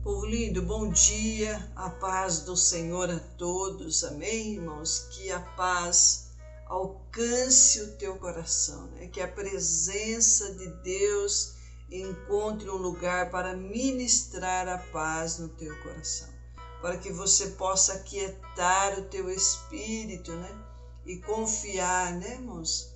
Povo lindo, bom dia, a paz do Senhor a todos, amém, irmãos? Que a paz alcance o teu coração, né? Que a presença de Deus encontre um lugar para ministrar a paz no teu coração, para que você possa aquietar o teu espírito, né? E confiar, né, irmãos?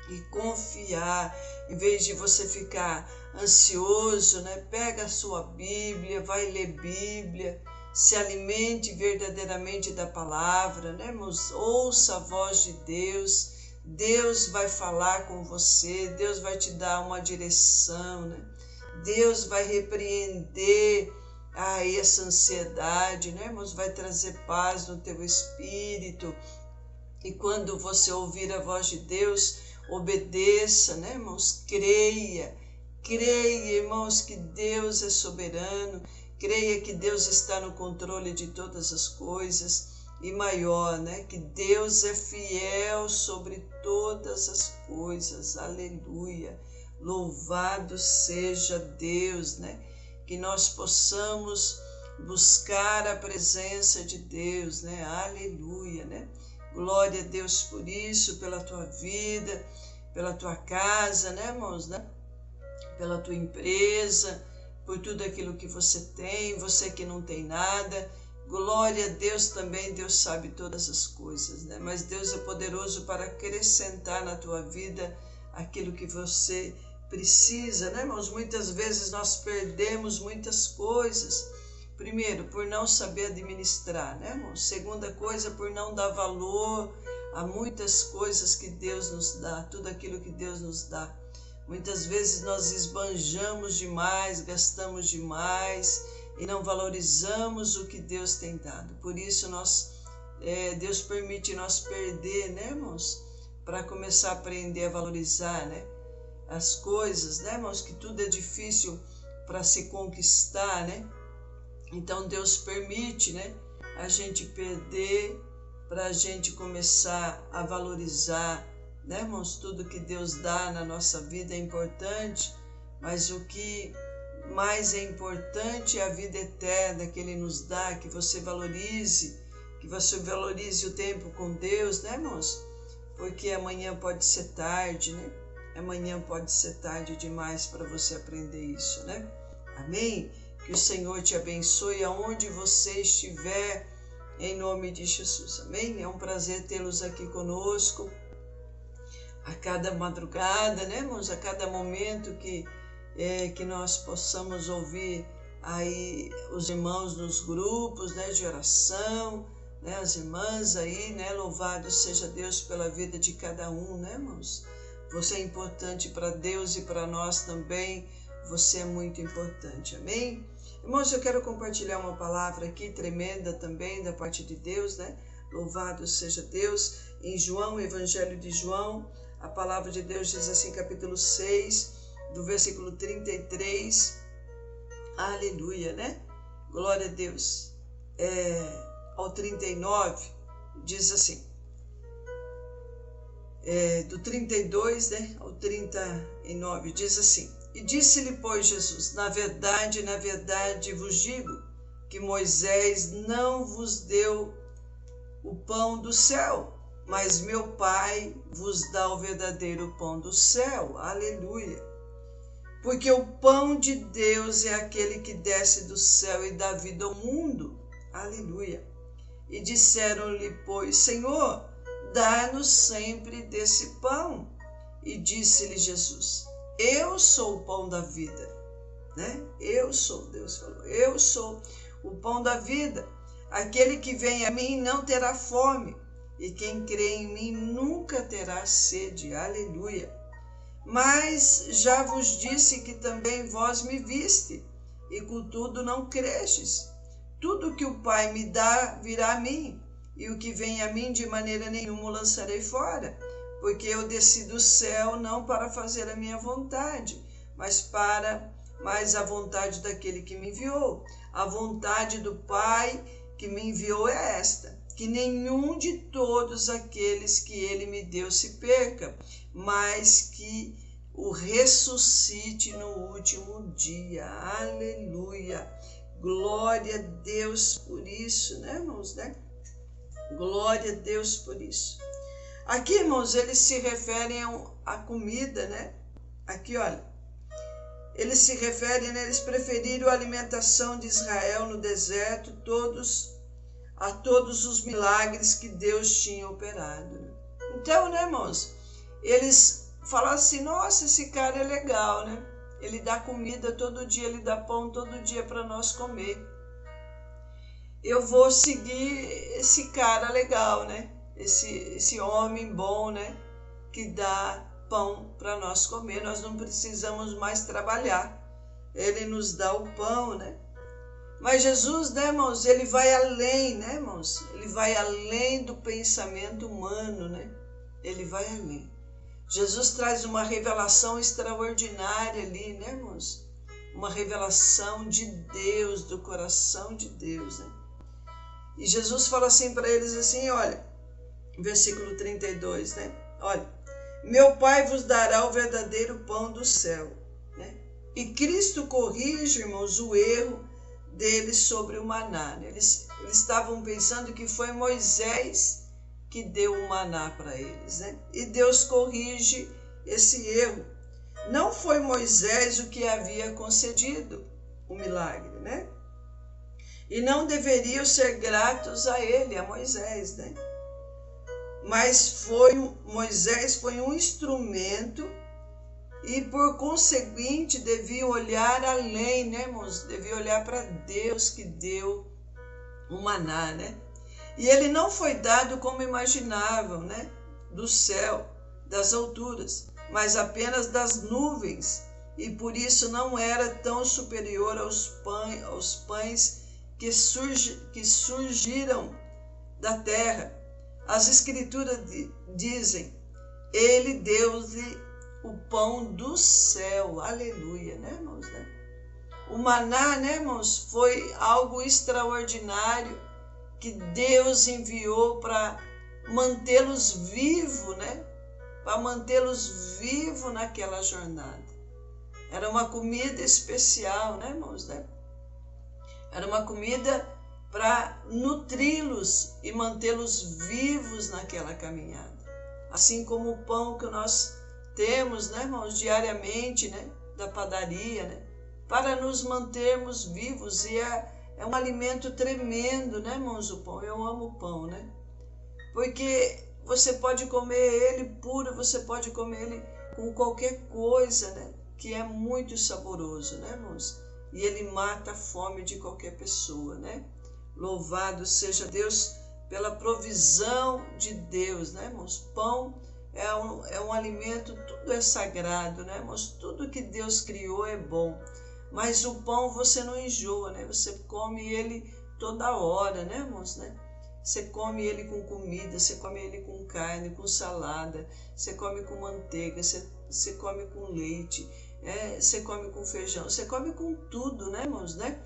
E confiar, em vez de você ficar ansioso, né? Pega a sua Bíblia, vai ler Bíblia, se alimente verdadeiramente da palavra, né, irmãos? Ouça a voz de Deus, Deus vai falar com você, Deus vai te dar uma direção, né? Deus vai repreender essa ansiedade, né, irmãos? Vai trazer paz no teu espírito. E quando você ouvir a voz de Deus, obedeça, né, irmãos? Creia, irmãos, que Deus é soberano, creia que Deus está no controle de todas as coisas e maior, né, que Deus é fiel sobre todas as coisas, aleluia, louvado seja Deus, né, que nós possamos buscar a presença de Deus, né, aleluia, né, glória a Deus por isso, pela tua vida, pela tua casa, né, irmãos, né? Pela tua empresa, por tudo aquilo que você tem, você que não tem nada. Glória a Deus também, Deus sabe todas as coisas, né? Mas Deus é poderoso para acrescentar na tua vida aquilo que você precisa, né, irmãos? Muitas vezes nós perdemos muitas coisas. Primeiro, por não saber administrar, né, irmãos? Segunda coisa, por não dar valor a muitas coisas que Deus nos dá, tudo aquilo que Deus nos dá. Muitas vezes nós esbanjamos demais, gastamos demais e não valorizamos o que Deus tem dado. Por isso Deus permite nós perder, né, irmãos? Para começar a aprender a valorizar, né, as coisas, né, irmãos? Que tudo é difícil para se conquistar, né? Então Deus permite, né, a gente perder para a gente começar a valorizar, né, irmãos? Tudo que Deus dá na nossa vida é importante, mas o que mais é importante é a vida eterna que Ele nos dá, que você valorize o tempo com Deus, né, irmãos? Porque amanhã pode ser tarde, né? Amanhã pode ser tarde demais para você aprender isso, né? Amém? Que o Senhor te abençoe aonde você estiver, em nome de Jesus, amém? É um prazer tê-los aqui conosco, a cada madrugada, né, irmãos? A cada momento que nós possamos ouvir aí os irmãos nos grupos, né, de oração, né, as irmãs aí, né, louvado seja Deus pela vida de cada um, né, irmãos? Você é importante para Deus e para nós também, você é muito importante, amém? Irmãos, eu quero compartilhar uma palavra aqui tremenda também da parte de Deus, né? Louvado seja Deus. Em João, Evangelho de João, a palavra de Deus diz assim, capítulo 6, do versículo 33. Aleluia, né? Glória a Deus. Ao 39, diz assim. Do 32, né? Ao 39, diz assim. E disse-lhe, pois, Jesus, na verdade vos digo, que Moisés não vos deu o pão do céu, mas meu Pai vos dá o verdadeiro pão do céu. Aleluia. Porque o pão de Deus é aquele que desce do céu e dá vida ao mundo. Aleluia. E disseram-lhe, pois, Senhor, dá-nos sempre desse pão. E disse-lhe Jesus, eu sou o pão da vida, né? Eu sou, Deus falou, eu sou o pão da vida. Aquele que vem a mim não terá fome, e quem crê em mim nunca terá sede. Aleluia. Mas já vos disse que também vós me viste, e contudo não crestes. Tudo que o Pai me dá virá a mim, e o que vem a mim de maneira nenhuma o lançarei fora. Porque eu desci do céu não para fazer a minha vontade, mas a vontade daquele que me enviou. A vontade do Pai que me enviou é esta, que nenhum de todos aqueles que ele me deu se perca, mas que o ressuscite no último dia. Aleluia! Glória a Deus por isso, né, irmãos, né? Glória a Deus por isso. Aqui, irmãos, eles se referem à comida, né? Aqui, olha, eles se referem, né? Eles preferiram a alimentação de Israel no deserto, a todos os milagres que Deus tinha operado. Então, né, irmãos, eles falam assim, nossa, esse cara é legal, né? Ele dá comida todo dia, ele dá pão todo dia para nós comer. Eu vou seguir esse cara legal, né? Esse homem bom, né? Que dá pão para nós comer. Nós não precisamos mais trabalhar. Ele nos dá o pão, né? Mas Jesus, né, irmãos, ele vai além, né, irmãos? Ele vai além do pensamento humano, né? Ele vai além. Jesus traz uma revelação extraordinária ali, né, irmãos? Uma revelação de Deus, do coração de Deus, né? E Jesus fala assim para eles assim, olha, versículo 32, né? Olha, meu Pai vos dará o verdadeiro pão do céu, né? E Cristo corrige, irmãos, o erro deles sobre o maná, né? Eles estavam pensando que foi Moisés que deu o maná para eles, né? E Deus corrige esse erro. Não foi Moisés o que havia concedido o milagre, né? E não deveriam ser gratos a ele, a Moisés, né? Mas Moisés foi um instrumento e, por conseguinte, devia olhar além, né, irmãos? Devia olhar para Deus que deu o maná, né? E ele não foi dado como imaginavam, né? Do céu, das alturas, mas apenas das nuvens. E por isso não era tão superior aos pães que surgiram da terra. As escrituras dizem, ele deu-lhe o pão do céu. Aleluia, né, irmãos? Né? O maná, né, irmãos, foi algo extraordinário que Deus enviou para mantê-los vivos, né? Para mantê-los vivos naquela jornada. Era uma comida especial, né, irmãos? Né? Era uma comida para nutri-los e mantê-los vivos naquela caminhada. Assim como o pão que nós temos, né, irmãos, diariamente, né, da padaria, né, para nos mantermos vivos. E é um alimento tremendo, né, irmãos, o pão. Eu amo o pão, né? Porque você pode comer ele puro, você pode comer ele com qualquer coisa, né, que é muito saboroso, né, irmãos? E ele mata a fome de qualquer pessoa, né? Louvado seja Deus pela provisão de Deus, né, irmãos? Pão é um alimento, tudo é sagrado, né, irmãos? Tudo que Deus criou é bom. Mas o pão você não enjoa, né? Você come ele toda hora, né, irmãos? Né? Você come ele com comida, você come ele com carne, com salada, você come com manteiga, você come com leite, você come com feijão, você come com tudo, né, irmãos, né?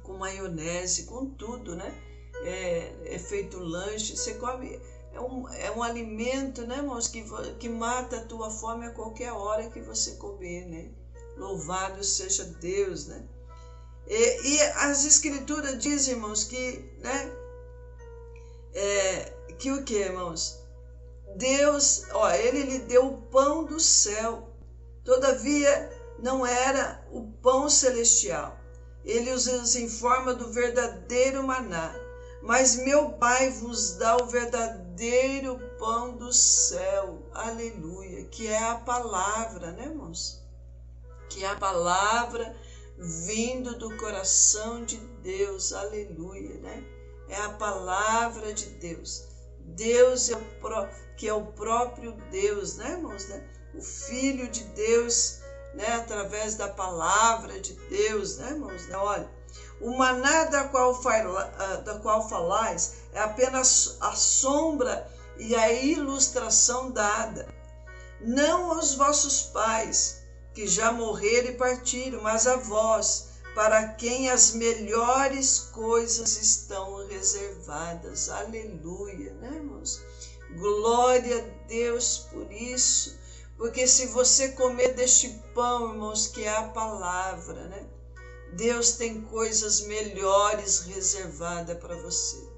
Com maionese, com tudo, né? É feito lanche, você come, é um alimento, né, irmãos, que mata a tua fome a qualquer hora que você comer, né? Louvado seja Deus, né? E as escrituras dizem, irmãos, que, né? Que o que, irmãos? Deus, ele lhe deu o pão do céu. Todavia, não era o pão celestial. Ele os informa do verdadeiro maná. Mas meu Pai vos dá o verdadeiro pão do céu. Aleluia. Que é a palavra, né, irmãos? Que é a palavra vindo do coração de Deus. Aleluia, né? É a palavra de Deus. Deus que é o próprio Deus, né, irmãos? Né? O Filho de Deus, né, através da palavra de Deus, né, irmãos? Olha, o maná da qual falais é apenas a sombra e a ilustração dada, não aos vossos pais, que já morreram e partiram, mas a vós, para quem as melhores coisas estão reservadas. Aleluia, né, irmãos? Glória a Deus por isso, porque se você comer deste pão, irmãos, que é a palavra, né? Deus tem coisas melhores reservadas para você.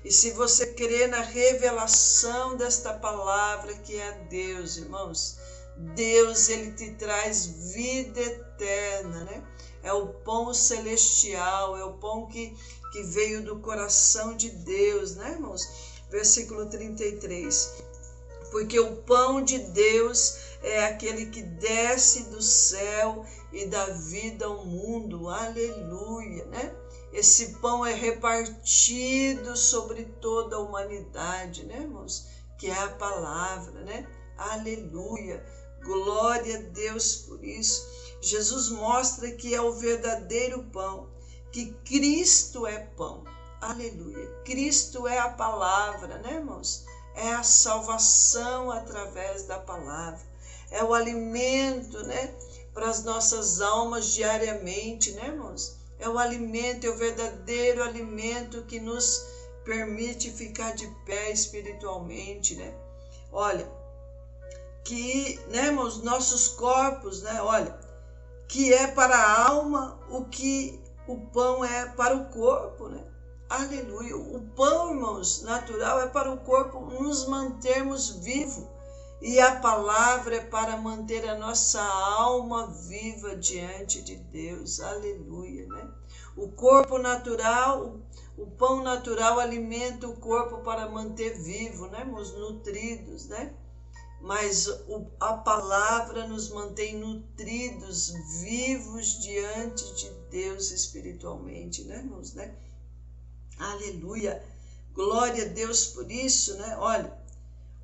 E se você crer na revelação desta palavra que é Deus, irmãos, Deus, ele te traz vida eterna, né? É o pão celestial, é o pão que veio do coração de Deus, né, irmãos? Versículo 33. Porque o pão de Deus é aquele que desce do céu e dá vida ao mundo. Aleluia, né? Esse pão é repartido sobre toda a humanidade, né, irmãos? Que é a palavra, né? Aleluia. Glória a Deus por isso. Jesus mostra que é o verdadeiro pão, que Cristo é pão. Aleluia. Cristo é a palavra, né, irmãos? É a salvação através da palavra. É o alimento, né, para as nossas almas diariamente, né, irmãos? É o alimento, é o verdadeiro alimento que nos permite ficar de pé espiritualmente, né? Olha, que, né, irmãos, nossos corpos, né, olha, que é para a alma o que o pão é para o corpo, né? Aleluia. O pão, irmãos, natural é para o corpo nos mantermos vivos. E a palavra é para manter a nossa alma viva diante de Deus. Aleluia, né? O corpo natural, o pão natural alimenta o corpo para manter vivo, né, irmãos? Nutridos, né? Mas a palavra nos mantém nutridos, vivos diante de Deus espiritualmente, né, irmãos, né? Aleluia. Glória a Deus por isso, né? Olha,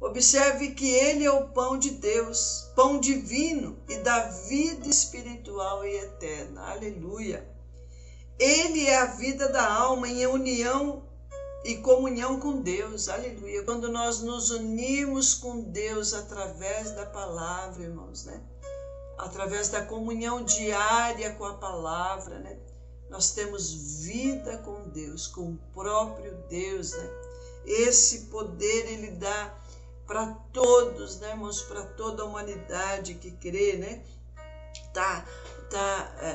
observe que ele é o pão de Deus, pão divino e da vida espiritual e eterna. Aleluia. Ele é a vida da alma em união e comunhão com Deus. Aleluia. Quando nós nos unimos com Deus através da palavra, irmãos, né? Através da comunhão diária com a palavra, né? Nós temos vida com Deus, com o próprio Deus, né? Esse poder ele dá para todos, né, irmãos? Para toda a humanidade que crê, né?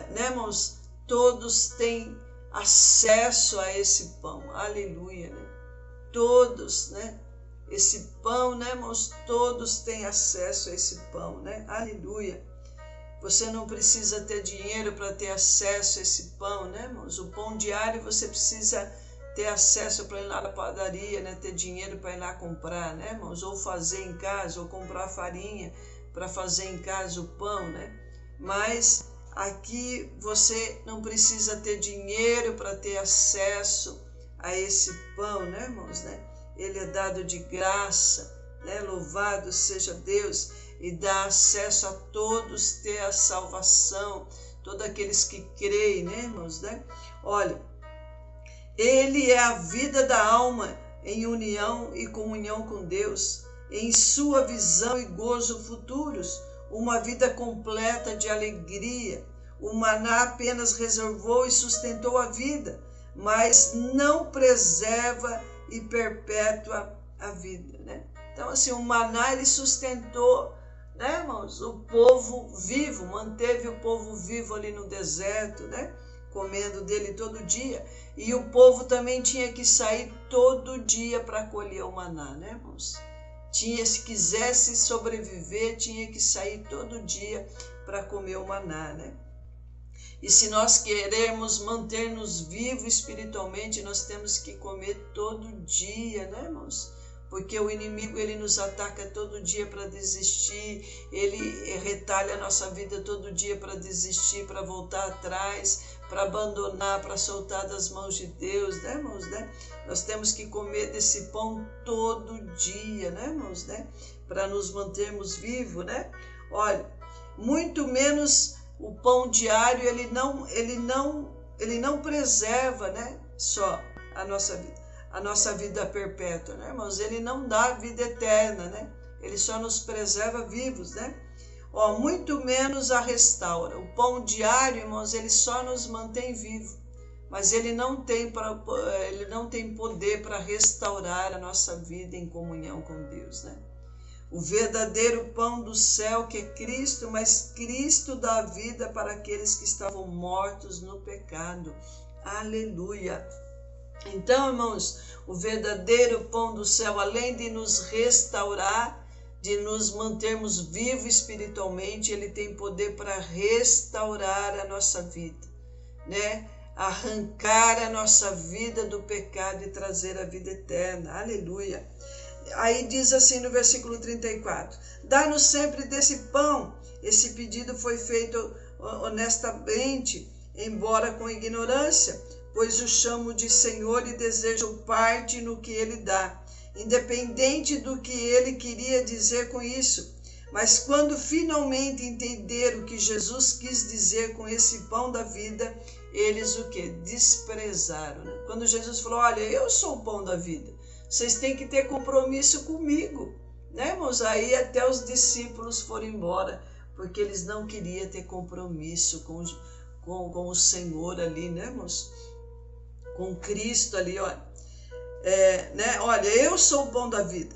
Né, irmãos? Todos têm acesso a esse pão. Aleluia, né? Todos, né? Esse pão, né, irmãos? Todos têm acesso a esse pão, né? Aleluia. Você não precisa ter dinheiro para ter acesso a esse pão, né, irmãos? O pão diário você precisa ter acesso para ir lá na padaria, né? Ter dinheiro para ir lá comprar, né, irmãos? Ou fazer em casa, ou comprar farinha para fazer em casa o pão, né? Mas aqui você não precisa ter dinheiro para ter acesso a esse pão, né, irmãos, né? Ele é dado de graça, né? Louvado seja Deus. E dá acesso a todos ter a salvação, todos aqueles que creem, né, irmãos, né? Olha, ele é a vida da alma em união e comunhão com Deus, em sua visão e gozo futuros, uma vida completa de alegria. O maná apenas reservou e sustentou a vida, mas não preserva e perpétua a vida, né? Então, assim, o maná ele sustentou, né, irmãos, o povo vivo, manteve o povo vivo ali no deserto, né, comendo dele todo dia, e o povo também tinha que sair todo dia para colher o maná, né, irmãos? Se quisesse sobreviver, tinha que sair todo dia para comer o maná, né? E se nós queremos manter-nos vivos espiritualmente, nós temos que comer todo dia, né, irmãos? Porque o inimigo ele nos ataca todo dia para desistir, ele retalha a nossa vida todo dia para desistir, para voltar atrás, para abandonar, para soltar das mãos de Deus, né, irmãos, né? Nós temos que comer desse pão todo dia, né, irmãos, né? Para nos mantermos vivos, né? Olha, muito menos o pão diário, ele não preserva, né, só a nossa vida perpétua, né, irmãos? Ele não dá vida eterna, né? Ele só nos preserva vivos, né? Ó, muito menos a restaura. O pão diário, irmãos, ele só nos mantém vivo, mas ele não tem poder para restaurar a nossa vida em comunhão com Deus, né? o verdadeiro pão do céu que é Cristo, mas Cristo dá vida para aqueles que estavam mortos no pecado. Aleluia! Então, irmãos, o verdadeiro pão do céu, além de nos restaurar, de nos mantermos vivos espiritualmente, ele tem poder para restaurar a nossa vida, né? Arrancar a nossa vida do pecado e trazer a vida eterna. Aleluia! Aí diz assim no versículo 34, dá-nos sempre desse pão. Esse pedido foi feito honestamente, embora com ignorância, pois o chamo de Senhor e desejo parte no que ele dá, independente do que ele queria dizer com isso. Mas quando finalmente entenderam o que Jesus quis dizer com esse pão da vida, eles o que? Desprezaram. Né? Quando Jesus falou, olha, eu sou o pão da vida, vocês têm que ter compromisso comigo. Né, irmãos? Aí até os discípulos foram embora, porque eles não queriam ter compromisso com o Senhor ali, né, irmãos? Com Cristo ali, olha. Né? Olha, eu sou o pão da vida.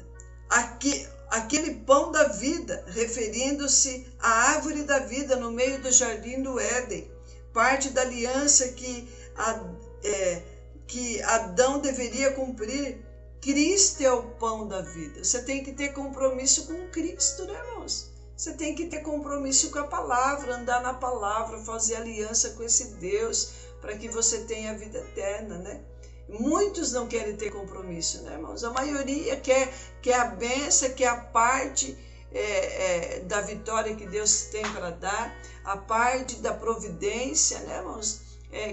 Aquele pão da vida, referindo-se à árvore da vida no meio do jardim do Éden, parte da aliança que Adão deveria cumprir. Cristo é o pão da vida. Você tem que ter compromisso com Cristo, né, irmãos? Você tem que ter compromisso com a palavra, andar na palavra, fazer aliança com esse Deus, para que você tenha a vida eterna, né? Muitos não querem ter compromisso, né, irmãos? A maioria quer a bênção, quer a parte da vitória que Deus tem para dar, a parte da providência, né, irmãos?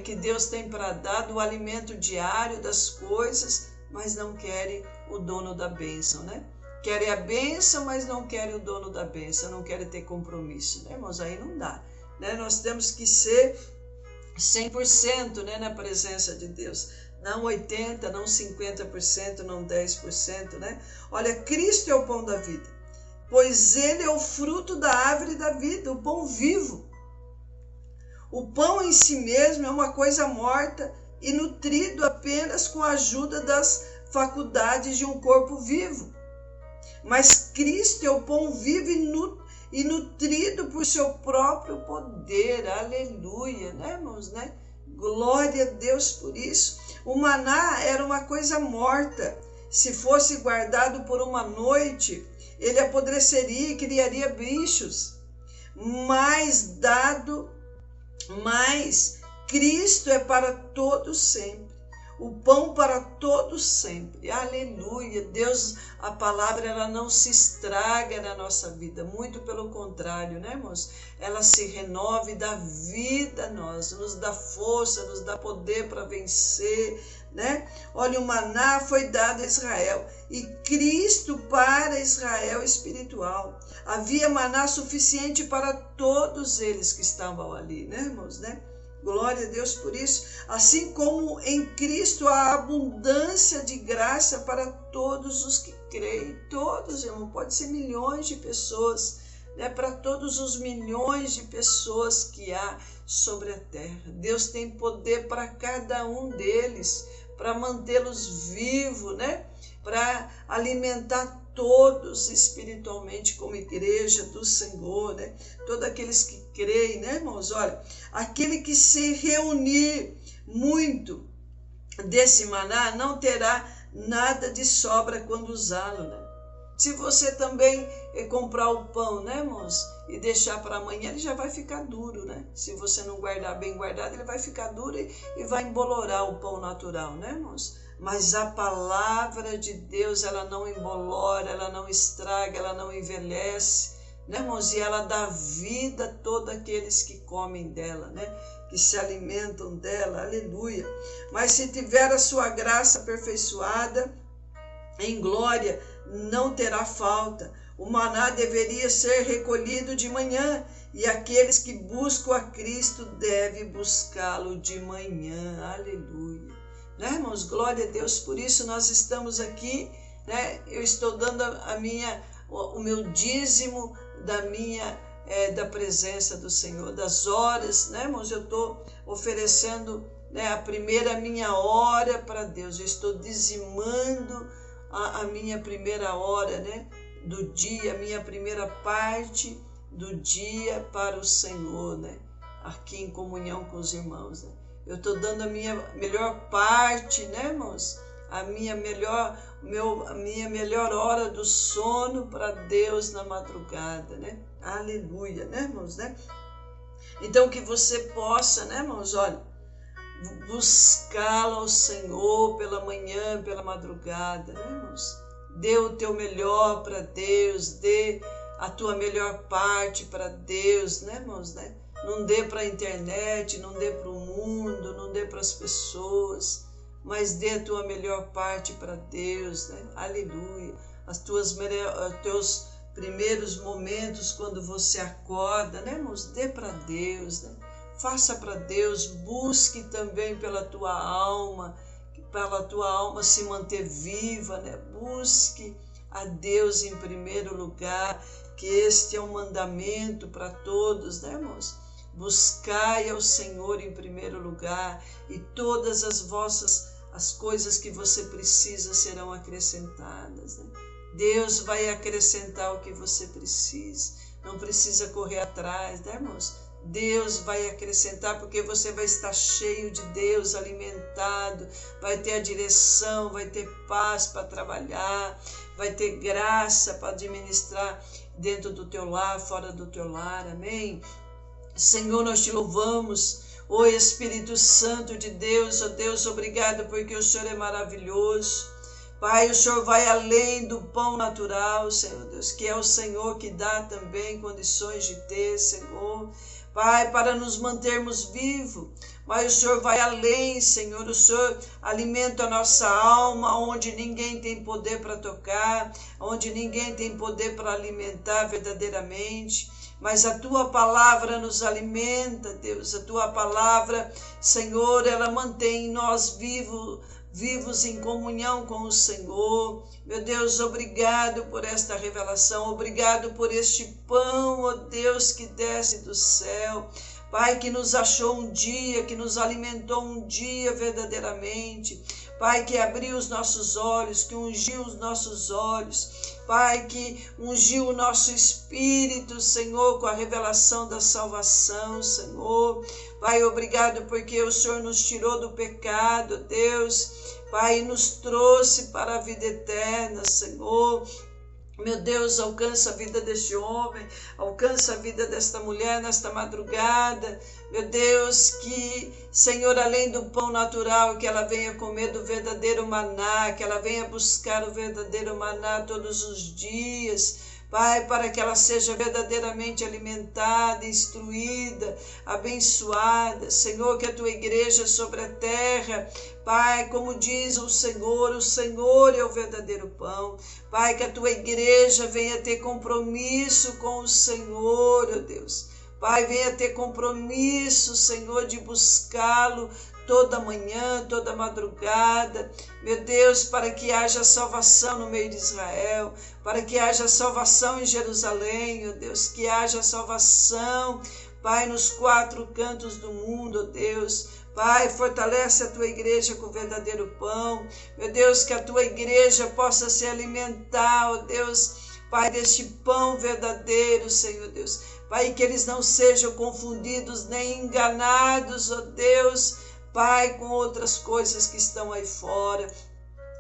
Que Deus tem para dar, do alimento diário, das coisas, mas não querem o dono da bênção, né? Querem a bênção, mas não querem o dono da bênção, não querem ter compromisso, né, irmãos? Aí não dá, né? Nós temos que ser 100%, né, na presença de Deus. Não 80%, não 50%, não 10%, né? Olha, Cristo é o pão da vida, pois ele é o fruto da árvore da vida, o pão vivo. O pão em si mesmo é uma coisa morta e nutrido apenas com a ajuda das faculdades de um corpo vivo. Mas Cristo é o pão vivo e nutrido por seu próprio poder. Aleluia, né, irmãos? Né? Glória a Deus por isso. O maná era uma coisa morta. Se fosse guardado por uma noite, ele apodreceria e criaria bichos. Mas Cristo é para todos sempre. O pão para todos sempre. Aleluia. Deus, a palavra, ela não se estraga na nossa vida. Muito pelo contrário, né, irmãos? Ela se renova e dá vida a nós. Nos dá força, nos dá poder para vencer, né? Olha, o maná foi dado a Israel. E Cristo para Israel espiritual. Havia maná suficiente para todos eles que estavam ali, né, irmãos? Né? Glória a Deus por isso. Assim como em Cristo há abundância de graça para todos os que creem. Todos, irmão, pode ser milhões de pessoas, né? Para todos os milhões de pessoas que há sobre a terra. Deus tem poder para cada um deles, para mantê-los vivos, né? Para alimentar todos espiritualmente como igreja do Senhor, né? Todos aqueles que creem, né, irmãos? Olha, aquele que se reunir muito desse maná não terá nada de sobra quando usá-lo, né? Se você também comprar o pão, né, irmãos, e deixar para amanhã, ele já vai ficar duro, né? Se você não guardar bem guardado, ele vai ficar duro e vai embolorar o pão natural, né, irmãos? Mas a palavra de Deus, ela não embolora, ela não estraga, ela não envelhece, né, irmãos? E ela dá vida a todos aqueles que comem dela, né? Que se alimentam dela, aleluia. Mas se tiver a sua graça aperfeiçoada em glória, não terá falta. O maná deveria ser recolhido de manhã, e aqueles que buscam a Cristo devem buscá-lo de manhã, aleluia. Né, irmãos? Glória a Deus, por isso nós estamos aqui, né? Eu estou dando o meu dízimo da presença do Senhor, das horas, né, irmãos? Eu estou oferecendo, né, a primeira minha hora para Deus, eu estou dizimando a minha primeira hora, né? do dia, a minha primeira parte do dia para o Senhor, né? Aqui em comunhão com os irmãos, né? Eu estou dando a minha melhor parte, né, irmãos? A minha melhor hora do sono para Deus na madrugada, né? Aleluia, né, irmãos, né? Então que você possa, né, irmãos, olha, buscá-lo ao Senhor pela manhã, pela madrugada, né, irmãos? Dê o teu melhor para Deus, dê a tua melhor parte para Deus, né, irmãos, né? Não dê para a internet, não dê para o mundo, não dê para as pessoas, mas dê a tua melhor parte para Deus, né? Aleluia. Os teus primeiros momentos quando você acorda, né, irmãos? Dê para Deus, né? Faça para Deus, busque também pela tua alma se manter viva, né? Busque a Deus em primeiro lugar, que este é um mandamento para todos, né, irmãos? Buscai ao Senhor em primeiro lugar e todas as coisas que você precisa serão acrescentadas, né? Deus vai acrescentar o que você precisa, não precisa correr atrás, né, irmãos? Deus vai acrescentar, porque você vai estar cheio de Deus, alimentado, vai ter a direção, vai ter paz para trabalhar, vai ter graça para administrar dentro do teu lar, fora do teu lar, amém? Senhor, nós te louvamos, ó Espírito Santo de Deus, ó Deus, obrigado porque o Senhor é maravilhoso. Pai, o Senhor vai além do pão natural, Senhor Deus, que é o Senhor que dá também condições de ter, Senhor. Pai, para nos mantermos vivos, mas o Senhor vai além, Senhor, o Senhor alimenta a nossa alma, onde ninguém tem poder para tocar, onde ninguém tem poder para alimentar verdadeiramente. Mas a tua palavra nos alimenta, Deus, a tua palavra, Senhor, ela mantém nós vivos em comunhão com o Senhor. Meu Deus, obrigado por esta revelação, obrigado por este pão, ó Deus, que desce do céu. Pai, que nos achou um dia, que nos alimentou um dia verdadeiramente. Pai, que abriu os nossos olhos, que ungiu os nossos olhos. Pai, que ungiu o nosso espírito, Senhor, com a revelação da salvação, Senhor. Pai, obrigado porque o Senhor nos tirou do pecado, Deus. Pai, nos trouxe para a vida eterna, Senhor. Meu Deus, alcança a vida deste homem, alcança a vida desta mulher nesta madrugada. Meu Deus, que, Senhor, além do pão natural, que ela venha comer do verdadeiro maná, que ela venha buscar o verdadeiro maná todos os dias. Pai, para que ela seja verdadeiramente alimentada, instruída, abençoada. Senhor, que a tua igreja sobre a terra, Pai, como diz o Senhor é o verdadeiro pão. Pai, que a tua igreja venha ter compromisso com o Senhor, ó Deus. Pai, venha ter compromisso, Senhor, de buscá-lo toda manhã, toda madrugada, meu Deus, para que haja salvação no meio de Israel, para que haja salvação em Jerusalém, ó Deus, que haja salvação, Pai, nos 4 cantos do mundo, ó Deus. Pai, fortalece a tua igreja com o verdadeiro pão, meu Deus, que a tua igreja possa se alimentar, ó Deus, Pai, deste pão verdadeiro, Senhor Deus. Pai, que eles não sejam confundidos nem enganados, ó Deus, Pai, com outras coisas que estão aí fora.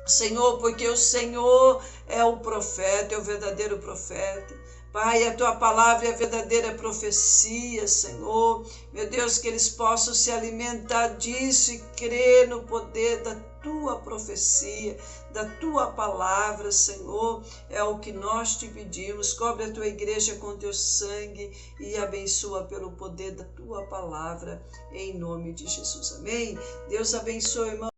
Senhor, porque o Senhor é o profeta, é o verdadeiro profeta. Pai, a tua palavra é a verdadeira profecia, Senhor. Meu Deus, que eles possam se alimentar disso e crer no poder da tua profecia, da tua palavra, Senhor. É o que nós te pedimos. Cobre a tua igreja com teu sangue e abençoa pelo poder da tua palavra, em nome de Jesus. Amém? Deus abençoe, irmão.